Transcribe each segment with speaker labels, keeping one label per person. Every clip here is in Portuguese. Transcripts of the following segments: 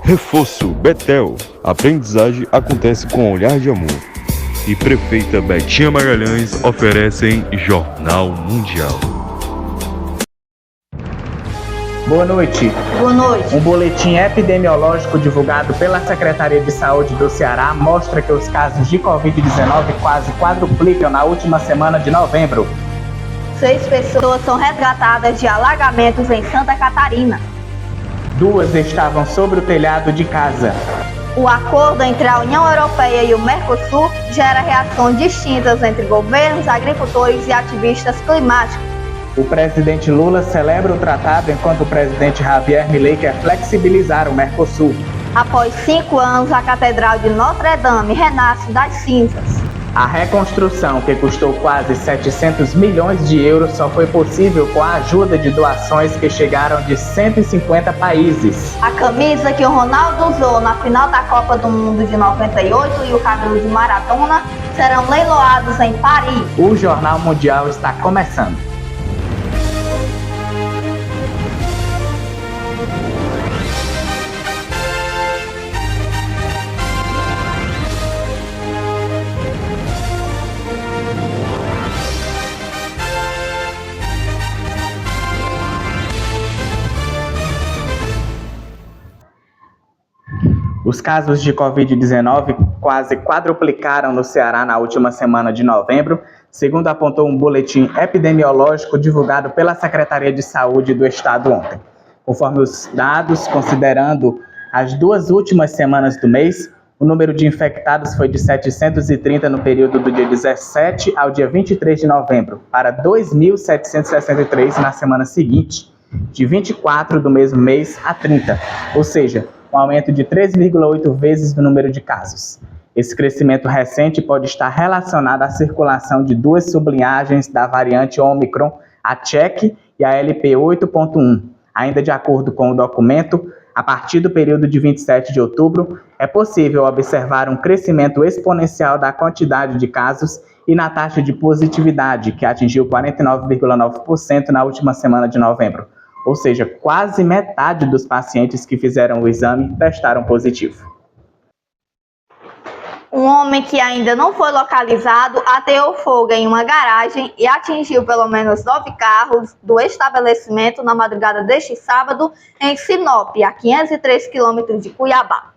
Speaker 1: Reforço Betel. Aprendizagem acontece com olhar de amor. E Prefeita Betinha Magalhães oferecem Jornal Mundial.
Speaker 2: Boa noite.
Speaker 3: Boa noite.
Speaker 2: Um boletim epidemiológico divulgado pela Secretaria de Saúde do Ceará mostra que os casos de Covid-19 quase quadruplicam na última semana de novembro.
Speaker 3: 6 pessoas são resgatadas de alagamentos em Santa Catarina.
Speaker 2: 2 estavam sobre o telhado de casa.
Speaker 3: O acordo entre a União Europeia e o Mercosul gera reações distintas entre governos, agricultores e ativistas climáticos.
Speaker 2: O presidente Lula celebra o tratado enquanto o presidente Javier Milei quer flexibilizar o Mercosul.
Speaker 3: Após 5 anos, a Catedral de Notre Dame renasce das cinzas.
Speaker 2: A reconstrução, que custou quase 700 milhões de euros, só foi possível com a ajuda de doações que chegaram de 150 países.
Speaker 3: A camisa que o Ronaldo usou na final da Copa do Mundo de 98 e o cabelo de maratona serão leiloados em Paris.
Speaker 2: O Jornal Mundial está começando. Os casos de Covid-19 quase quadruplicaram no Ceará na última semana de novembro, segundo apontou um boletim epidemiológico divulgado pela Secretaria de Saúde do Estado ontem. Conforme os dados, considerando as 2 últimas semanas do mês, o número de infectados foi de 730 no período do dia 17 ao dia 23 de novembro, para 2.763 na semana seguinte, de 24 do mesmo mês a 30, ou seja, um aumento de 3,8 vezes no número de casos. Esse crescimento recente pode estar relacionado à circulação de 2 sublinhagens da variante Ômicron, a Tchek e a LP8.1. Ainda de acordo com o documento, a partir do período de 27 de outubro, é possível observar um crescimento exponencial da quantidade de casos e na taxa de positividade, que atingiu 49,9% na última semana de novembro. Ou seja, quase metade dos pacientes que fizeram o exame testaram positivo.
Speaker 3: Um homem que ainda não foi localizado ateou fogo em uma garagem e atingiu pelo menos 9 carros do estabelecimento na madrugada deste sábado em Sinop, a 503 quilômetros de Cuiabá.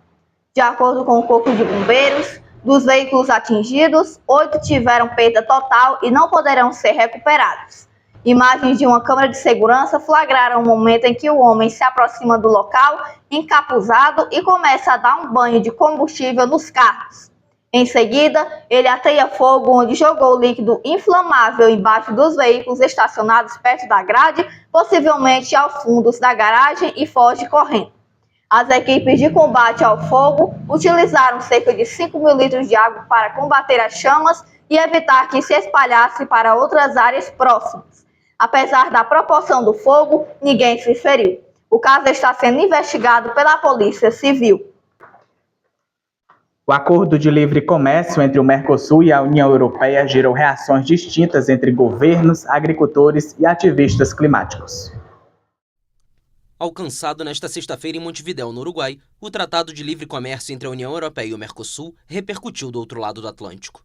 Speaker 3: De acordo com o Corpo de Bombeiros, dos veículos atingidos, 8 tiveram perda total e não poderão ser recuperados. Imagens de uma câmera de segurança flagraram o momento em que o homem se aproxima do local, encapuzado, e começa a dar um banho de combustível nos carros. Em seguida, ele ateia fogo onde jogou líquido inflamável embaixo dos veículos estacionados perto da grade, possivelmente aos fundos da garagem, e foge correndo. As equipes de combate ao fogo utilizaram cerca de 5.000 litros de água para combater as chamas e evitar que se espalhasse para outras áreas próximas. Apesar da proporção do fogo, ninguém se feriu. O caso está sendo investigado pela Polícia Civil.
Speaker 2: O acordo de livre comércio entre o Mercosul e a União Europeia gerou reações distintas entre governos, agricultores e ativistas climáticos.
Speaker 4: Alcançado nesta sexta-feira em Montevidéu, no Uruguai, o Tratado de Livre Comércio entre a União Europeia e o Mercosul repercutiu do outro lado do Atlântico.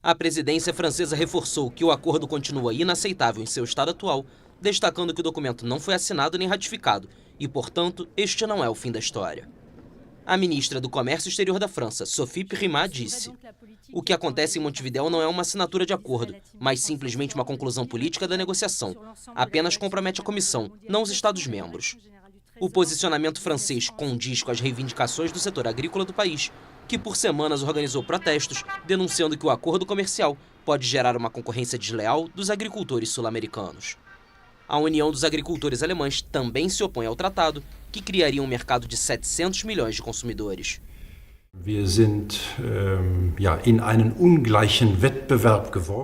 Speaker 4: A presidência francesa reforçou que o acordo continua inaceitável em seu estado atual, destacando que o documento não foi assinado nem ratificado e, portanto, este não é o fim da história. A ministra do Comércio Exterior da França, Sophie Primat, disse: "O que acontece em Montevidéu não é uma assinatura de acordo, mas simplesmente uma conclusão política da negociação. Apenas compromete a Comissão, não os Estados-membros." O posicionamento francês condiz com as reivindicações do setor agrícola do país, que por semanas organizou protestos, denunciando que o acordo comercial pode gerar uma concorrência desleal dos agricultores sul-americanos. A União dos Agricultores Alemães também se opõe ao tratado, que criaria um mercado de 700 milhões de consumidores.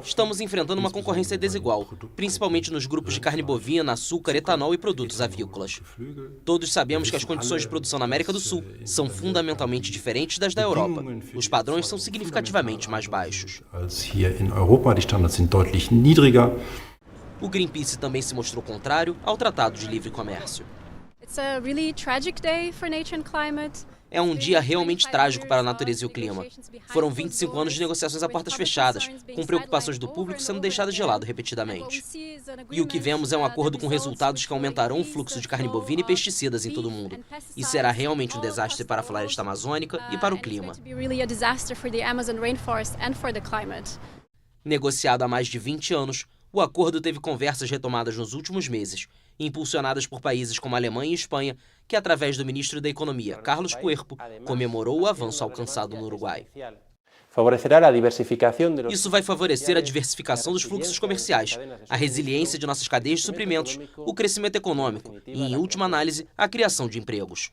Speaker 4: Estamos enfrentando uma concorrência desigual, principalmente nos grupos de carne bovina, açúcar, etanol e produtos avícolas. Todos sabemos que as condições de produção na América do Sul são fundamentalmente diferentes das da Europa. Os padrões são significativamente mais baixos. O Greenpeace também se mostrou contrário ao Tratado de Livre Comércio.
Speaker 5: It's a really tragic day for nature and climate.
Speaker 4: É um dia realmente trágico para a natureza e o clima. Foram 25 anos de negociações a portas fechadas, com preocupações do público sendo deixadas de lado repetidamente. E o que vemos é um acordo com resultados que aumentarão o fluxo de carne bovina e pesticidas em todo o mundo. E será realmente um desastre para a floresta amazônica e para o clima. Negociado há mais de 20 anos, o acordo teve conversas retomadas nos últimos meses, impulsionadas por países como Alemanha e Espanha, que através do ministro da Economia, Carlos Cuerpo, comemorou o avanço alcançado no Uruguai. Isso vai favorecer a diversificação dos fluxos comerciais, a resiliência de nossas cadeias de suprimentos, o crescimento econômico e, em última análise, a criação de empregos.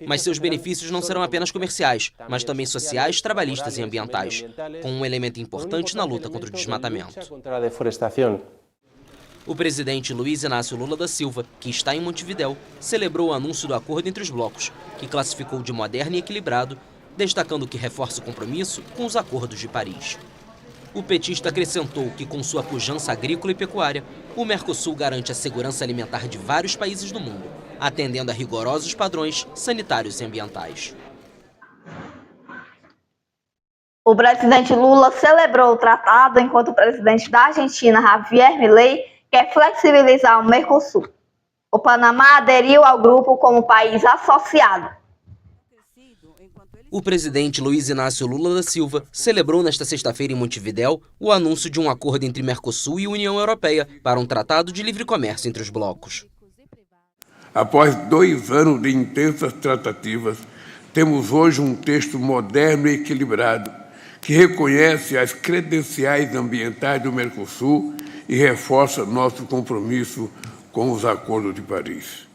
Speaker 4: Mas seus benefícios não serão apenas comerciais, mas também sociais, trabalhistas e ambientais, com um elemento importante na luta contra o desmatamento. O presidente Luiz Inácio Lula da Silva, que está em Montevidéu, celebrou o anúncio do acordo entre os blocos, que classificou de moderno e equilibrado, destacando que reforça o compromisso com os acordos de Paris. O petista acrescentou que, com sua pujança agrícola e pecuária, o Mercosul garante a segurança alimentar de vários países do mundo, atendendo a rigorosos padrões sanitários e ambientais.
Speaker 3: O presidente Lula celebrou o tratado enquanto o presidente da Argentina, Javier Milei, quer flexibilizar o Mercosul. O Panamá aderiu ao grupo como país associado.
Speaker 4: O presidente Luiz Inácio Lula da Silva celebrou nesta sexta-feira em Montevidéu o anúncio de um acordo entre Mercosul e União Europeia para um tratado de livre comércio entre os blocos.
Speaker 5: Após 2 anos de intensas tratativas, temos hoje um texto moderno e equilibrado que reconhece as credenciais ambientais do Mercosul e reforça nosso compromisso com os Acordos de Paris.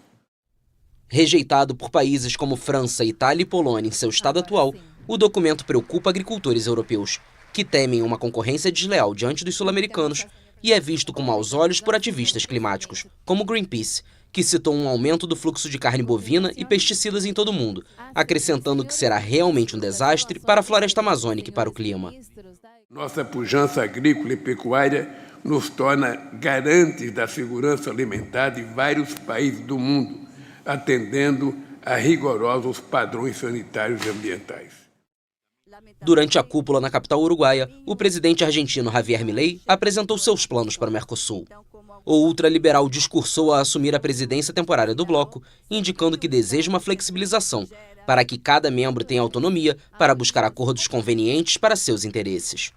Speaker 4: Rejeitado por países como França, Itália e Polônia em seu estado atual, o documento preocupa agricultores europeus, que temem uma concorrência desleal diante dos sul-americanos e é visto com maus olhos por ativistas climáticos, como Greenpeace, que citou um aumento do fluxo de carne bovina e pesticidas em todo o mundo, acrescentando que será realmente um desastre para a floresta amazônica e para o clima.
Speaker 5: Nossa pujança agrícola e pecuária nos torna garantes da segurança alimentar de vários países do mundo, atendendo a rigorosos padrões sanitários e ambientais.
Speaker 4: Durante a cúpula na capital uruguaia, o presidente argentino Javier Milei apresentou seus planos para o Mercosul. O ultraliberal discursou a assumir a presidência temporária do bloco, indicando que deseja uma flexibilização, para que cada membro tenha autonomia para buscar acordos convenientes para seus interesses.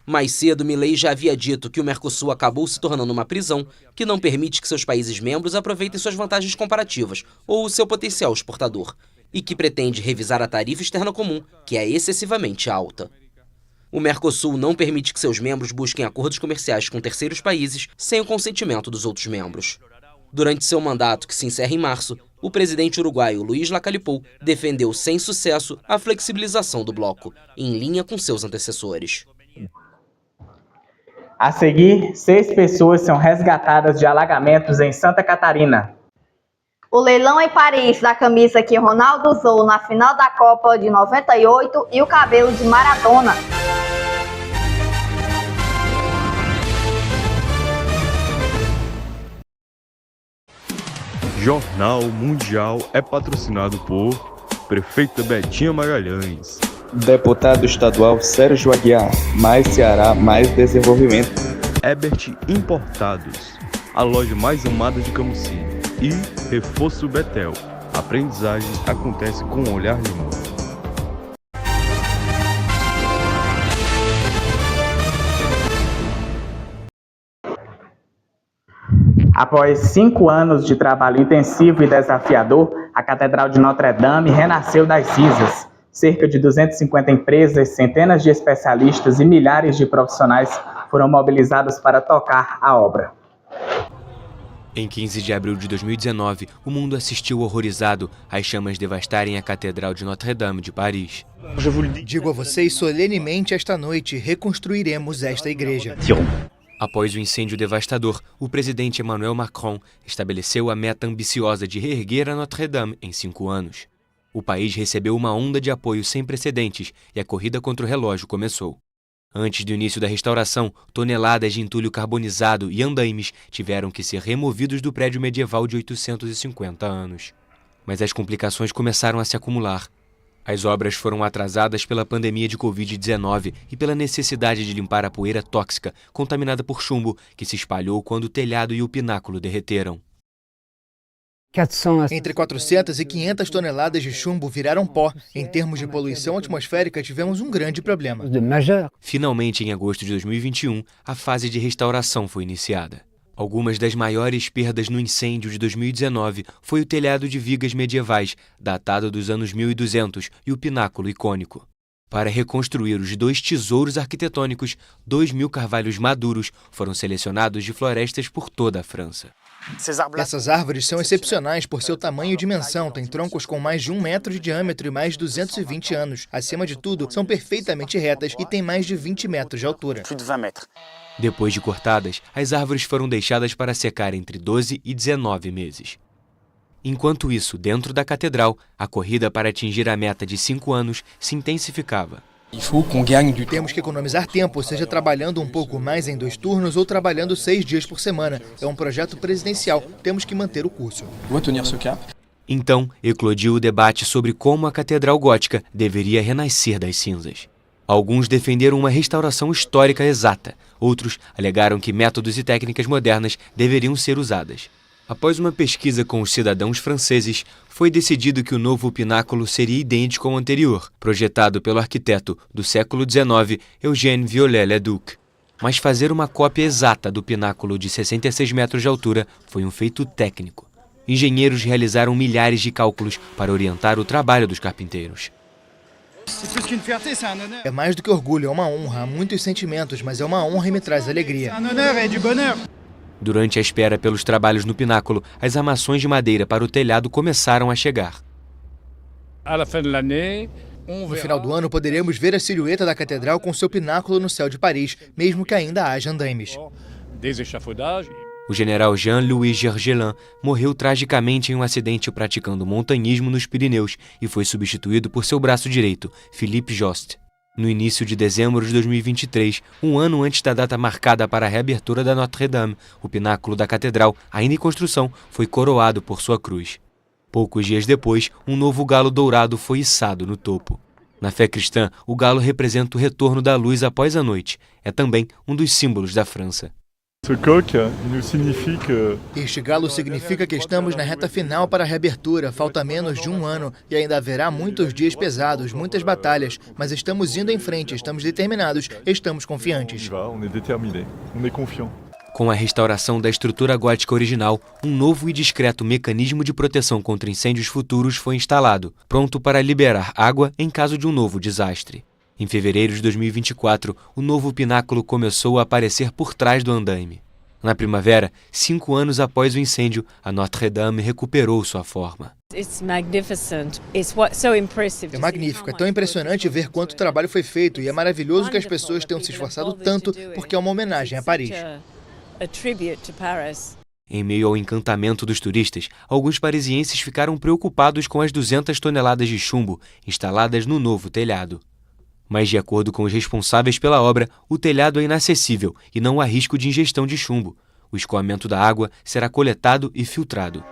Speaker 4: Mais cedo, Milei já havia dito que o Mercosul acabou se tornando uma prisão que não permite que seus países membros aproveitem suas vantagens comparativas ou o seu potencial exportador, e que pretende revisar a tarifa externa comum, que é excessivamente alta. O Mercosul não permite que seus membros busquem acordos comerciais com terceiros países sem o consentimento dos outros membros. Durante seu mandato, que se encerra em março, o presidente uruguaio Luiz Lacalle Pou defendeu sem sucesso a flexibilização do bloco, em linha com seus antecessores.
Speaker 2: A seguir, 6 pessoas são resgatadas de alagamentos em Santa Catarina.
Speaker 3: O leilão em Paris da camisa que Ronaldo usou na final da Copa de 98 e o cabelo de Maradona.
Speaker 1: Jornal Mundial é patrocinado por Prefeita Betinha Magalhães.
Speaker 6: Deputado estadual Sérgio Aguiar, mais Ceará, mais desenvolvimento.
Speaker 1: Ebert Importados, a loja mais amada de Camusim. E Reforço Betel, a aprendizagem acontece com um olhar de amor.
Speaker 2: Após 5 anos de trabalho intensivo e desafiador, a Catedral de Notre Dame renasceu das cinzas. Cerca de 250 empresas, centenas de especialistas e milhares de profissionais foram mobilizados para tocar a obra.
Speaker 7: Em 15 de abril de 2019, o mundo assistiu horrorizado às chamas devastarem a Catedral de Notre Dame de Paris.
Speaker 8: Digo a vocês solenemente esta noite, reconstruiremos esta igreja.
Speaker 7: Após o incêndio devastador, o presidente Emmanuel Macron estabeleceu a meta ambiciosa de reerguer a Notre Dame em 5 anos. O país recebeu uma onda de apoio sem precedentes e a corrida contra o relógio começou. Antes do início da restauração, toneladas de entulho carbonizado e andaimes tiveram que ser removidos do prédio medieval de 850 anos. Mas as complicações começaram a se acumular. As obras foram atrasadas pela pandemia de Covid-19 e pela necessidade de limpar a poeira tóxica contaminada por chumbo que se espalhou quando o telhado e o pináculo derreteram.
Speaker 8: Entre 400 e 500 toneladas de chumbo viraram pó. Em termos de poluição atmosférica, tivemos um grande problema.
Speaker 7: Finalmente, em agosto de 2021, a fase de restauração foi iniciada. Algumas das maiores perdas no incêndio de 2019 foi o telhado de vigas medievais, datado dos anos 1200, e o pináculo icônico. Para reconstruir os 2 tesouros arquitetônicos, 2.000 carvalhos maduros foram selecionados de florestas por toda a França.
Speaker 8: Essas árvores são excepcionais por seu tamanho e dimensão. Têm troncos com mais de 1 metro de diâmetro e mais de 220 anos. Acima de tudo, são perfeitamente retas e têm mais de 20 metros de altura.
Speaker 7: Depois de cortadas, as árvores foram deixadas para secar entre 12 e 19 meses. Enquanto isso, dentro da catedral, a corrida para atingir a meta de 5 anos se intensificava.
Speaker 8: Temos que economizar tempo, seja trabalhando um pouco mais em 2 turnos ou trabalhando 6 dias por semana. É um projeto presidencial, temos que manter o curso.
Speaker 7: Então, eclodiu o debate sobre como a Catedral Gótica deveria renascer das cinzas. Alguns defenderam uma restauração histórica exata, outros alegaram que métodos e técnicas modernas deveriam ser usadas. Após uma pesquisa com os cidadãos franceses, foi decidido que o novo pináculo seria idêntico ao anterior, projetado pelo arquiteto do século XIX, Eugène Viollet-le-Duc. Mas fazer uma cópia exata do pináculo de 66 metros de altura foi um feito técnico. Engenheiros realizaram milhares de cálculos para orientar o trabalho dos carpinteiros.
Speaker 8: É mais do que orgulho, é uma honra. Há muitos sentimentos, mas é uma honra e me traz alegria.
Speaker 7: Durante a espera pelos trabalhos no pináculo, as armações de madeira para o telhado começaram a chegar.
Speaker 8: No final do ano, poderemos ver a silhueta da catedral com seu pináculo no céu de Paris, mesmo que ainda haja andaimes.
Speaker 7: O general Jean-Louis Gergelin morreu tragicamente em um acidente praticando montanhismo nos Pirineus e foi substituído por seu braço direito, Philippe Jost. No início de dezembro de 2023, um ano antes da data marcada para a reabertura da Notre-Dame, o pináculo da catedral, ainda em construção, foi coroado por sua cruz. Poucos dias depois, um novo galo dourado foi içado no topo. Na fé cristã, o galo representa o retorno da luz após a noite. É também um dos símbolos da França.
Speaker 8: Este galo significa que estamos na reta final para a reabertura. Falta menos de 1 ano e ainda haverá muitos dias pesados, muitas batalhas. Mas estamos indo em frente, estamos determinados, estamos confiantes.
Speaker 7: Com a restauração da estrutura gótica original, um novo e discreto mecanismo de proteção contra incêndios futuros foi instalado, pronto para liberar água em caso de um novo desastre. Em fevereiro de 2024, o novo pináculo começou a aparecer por trás do andaime. Na primavera, 5 anos após o incêndio, a Notre-Dame recuperou sua forma.
Speaker 8: É magnífico, é tão impressionante ver quanto trabalho foi feito e é maravilhoso que as pessoas tenham se esforçado tanto porque é uma homenagem a Paris.
Speaker 7: Em meio ao encantamento dos turistas, alguns parisienses ficaram preocupados com as 200 toneladas de chumbo instaladas no novo telhado. Mas, de acordo com os responsáveis pela obra, o telhado é inacessível e não há risco de ingestão de chumbo. O escoamento da água será coletado e filtrado.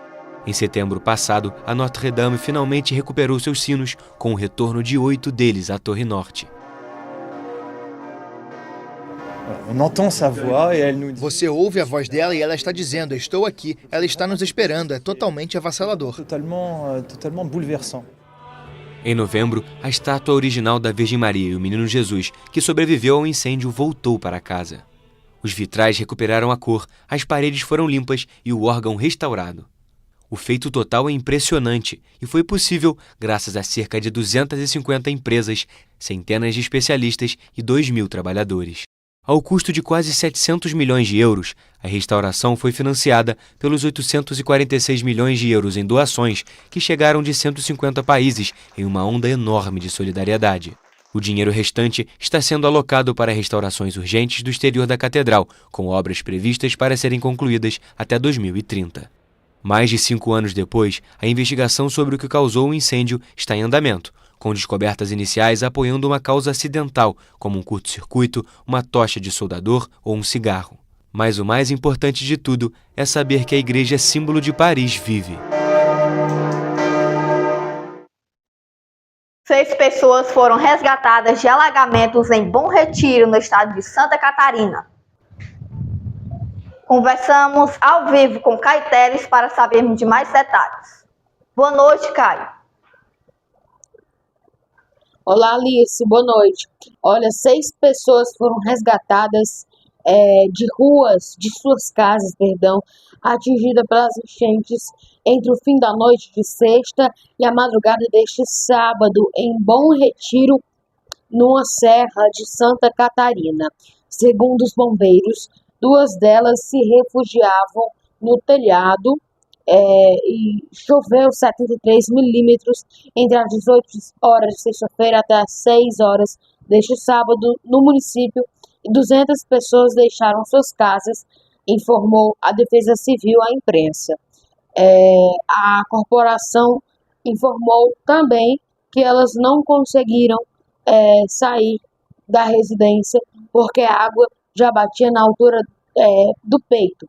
Speaker 7: Em setembro passado, a Notre-Dame finalmente recuperou seus sinos, com o retorno de 8 deles à Torre Norte.
Speaker 8: Você ouve a voz dela e ela está dizendo, estou aqui, ela está nos esperando, é totalmente avassalador.
Speaker 7: Em novembro, a estátua original da Virgem Maria e o Menino Jesus, que sobreviveu ao incêndio, voltou para casa. Os vitrais recuperaram a cor, as paredes foram limpas e o órgão restaurado. O feito total é impressionante e foi possível graças a cerca de 250 empresas, centenas de especialistas e 2.000 trabalhadores. Ao custo de quase 700 milhões de euros, a restauração foi financiada pelos 846 milhões de euros em doações que chegaram de 150 países em uma onda enorme de solidariedade. O dinheiro restante está sendo alocado para restaurações urgentes do exterior da catedral, com obras previstas para serem concluídas até 2030. Mais de 5 anos depois, a investigação sobre o que causou o incêndio está em andamento, com descobertas iniciais apoiando uma causa acidental, como um curto-circuito, uma tocha de soldador ou um cigarro. Mas o mais importante de tudo é saber que a igreja símbolo de Paris vive.
Speaker 3: 6 pessoas foram resgatadas de alagamentos em Bom Retiro, no estado de Santa Catarina. Conversamos ao vivo com Caio Teles para sabermos de mais detalhes. Boa noite, Caio.
Speaker 9: Olá, Alice, boa noite. Olha, 6 pessoas foram resgatadas de suas casas, atingidas pelas enchentes entre o fim da noite de sexta e a madrugada deste sábado, em Bom Retiro, numa serra de Santa Catarina. Segundo os bombeiros, 2 delas se refugiavam no telhado e choveu 73 milímetros entre as 18 horas de sexta-feira até as 6 horas deste sábado no município, e 200 pessoas deixaram suas casas, informou a Defesa Civil à imprensa. A corporação informou também que elas não conseguiram sair da residência porque a água já batia na altura do peito.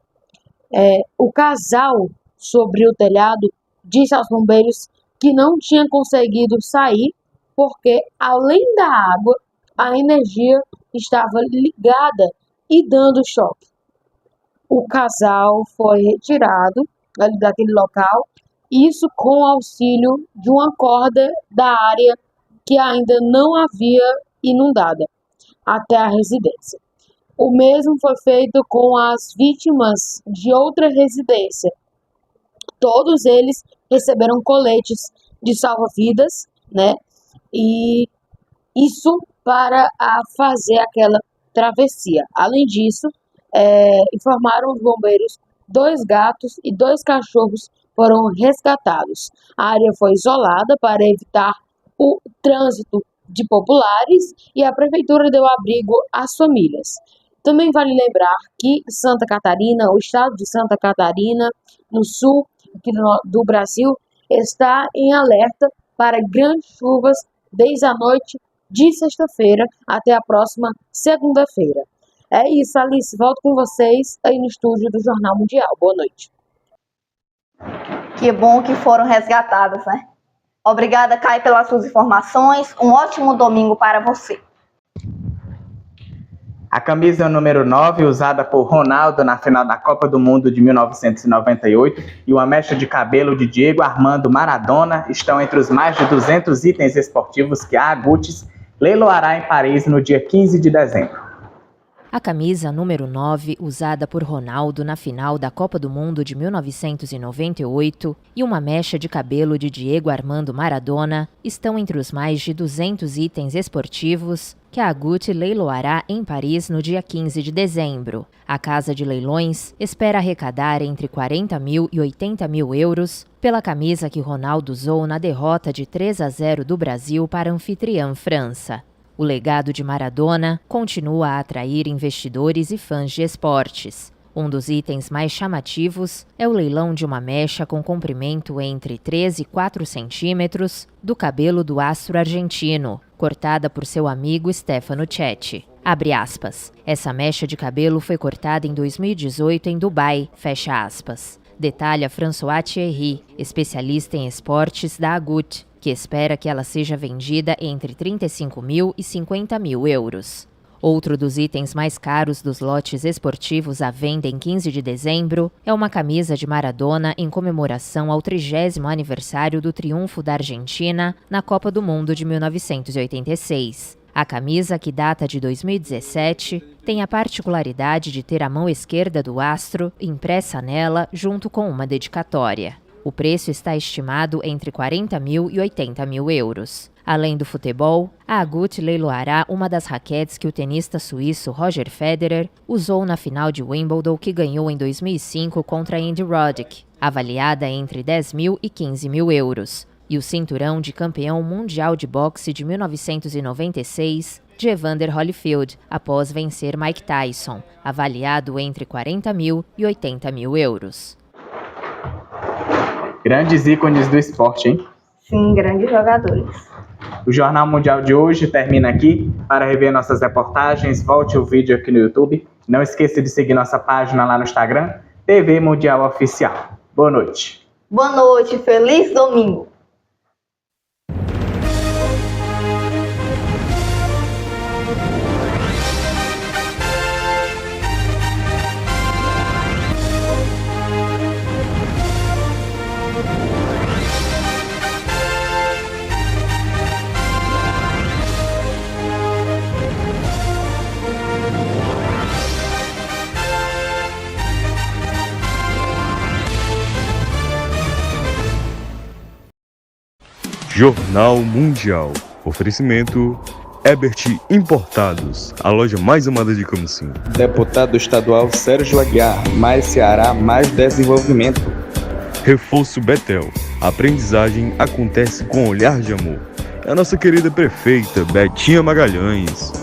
Speaker 9: O casal sobre o telhado disse aos bombeiros que não tinha conseguido sair porque, além da água, a energia estava ligada e dando choque. O casal foi retirado daquele local, isso com auxílio de uma corda da área que ainda não havia inundada até a residência. O mesmo foi feito com as vítimas de outra residência. Todos eles receberam coletes de salva-vidas, e isso para fazer aquela travessia. Além disso, informaram os bombeiros, 2 gatos e 2 cachorros foram resgatados. A área foi isolada para evitar o trânsito de populares e a prefeitura deu abrigo às famílias. Também vale lembrar que Santa Catarina, o estado de Santa Catarina, no sul do Brasil, está em alerta para grandes chuvas desde a noite de sexta-feira até a próxima segunda-feira. É isso, Alice. Volto com vocês aí no estúdio do Jornal Mundial. Boa noite.
Speaker 3: Que bom que foram resgatadas, né? Obrigada, Caio, pelas suas informações. Um ótimo domingo para você.
Speaker 2: A camisa número 9, usada por Ronaldo na final da Copa do Mundo de 1998, e uma mecha de cabelo de Diego Armando Maradona estão entre os mais de 200 itens esportivos que a Agutis leiloará em Paris no dia 15 de dezembro.
Speaker 10: A camisa número 9, usada por Ronaldo na final da Copa do Mundo de 1998, e uma mecha de cabelo de Diego Armando Maradona estão entre os mais de 200 itens esportivos que a Aguti leiloará em Paris no dia 15 de dezembro. A casa de leilões espera arrecadar entre 40 mil e 80 mil euros pela camisa que Ronaldo usou na derrota de 3-0 do Brasil para a anfitriã França. O legado de Maradona continua a atrair investidores e fãs de esportes. Um dos itens mais chamativos é o leilão de uma mecha com comprimento entre 3 e 4 centímetros do cabelo do astro argentino, cortada por seu amigo Stefano Chetti. Abre aspas. Essa mecha de cabelo foi cortada em 2018 em Dubai, fecha aspas. Detalha François Thierry, especialista em esportes da Agut, que espera que ela seja vendida entre 35 mil e 50 mil euros. Outro dos itens mais caros dos lotes esportivos à venda em 15 de dezembro é uma camisa de Maradona em comemoração ao 30º aniversário do triunfo da Argentina na Copa do Mundo de 1986. A camisa, que data de 2017, tem a particularidade de ter a mão esquerda do astro impressa nela junto com uma dedicatória. O preço está estimado entre 40 mil e 80 mil euros. Além do futebol, a Agut leiloará uma das raquetes que o tenista suíço Roger Federer usou na final de Wimbledon que ganhou em 2005 contra Andy Roddick, avaliada entre 10 mil e 15 mil euros, e o cinturão de campeão mundial de boxe de 1996 de Evander Holyfield, após vencer Mike Tyson, avaliado entre 40 mil e 80 mil euros.
Speaker 2: Grandes ícones do esporte, hein?
Speaker 3: Sim, grandes jogadores.
Speaker 2: O Jornal Mundial de hoje termina aqui. Para rever nossas reportagens, volte o vídeo aqui no YouTube. Não esqueça de seguir nossa página lá no Instagram, TV Mundial Oficial. Boa noite.
Speaker 3: Boa noite, feliz domingo.
Speaker 1: Jornal Mundial. Oferecimento Ebert Importados, a loja mais amada de Camocim.
Speaker 6: Deputado estadual Sérgio Aguiar, mais Ceará, mais desenvolvimento.
Speaker 1: Reforço Betel. A aprendizagem acontece com olhar de amor. É a nossa querida prefeita Betinha Magalhães.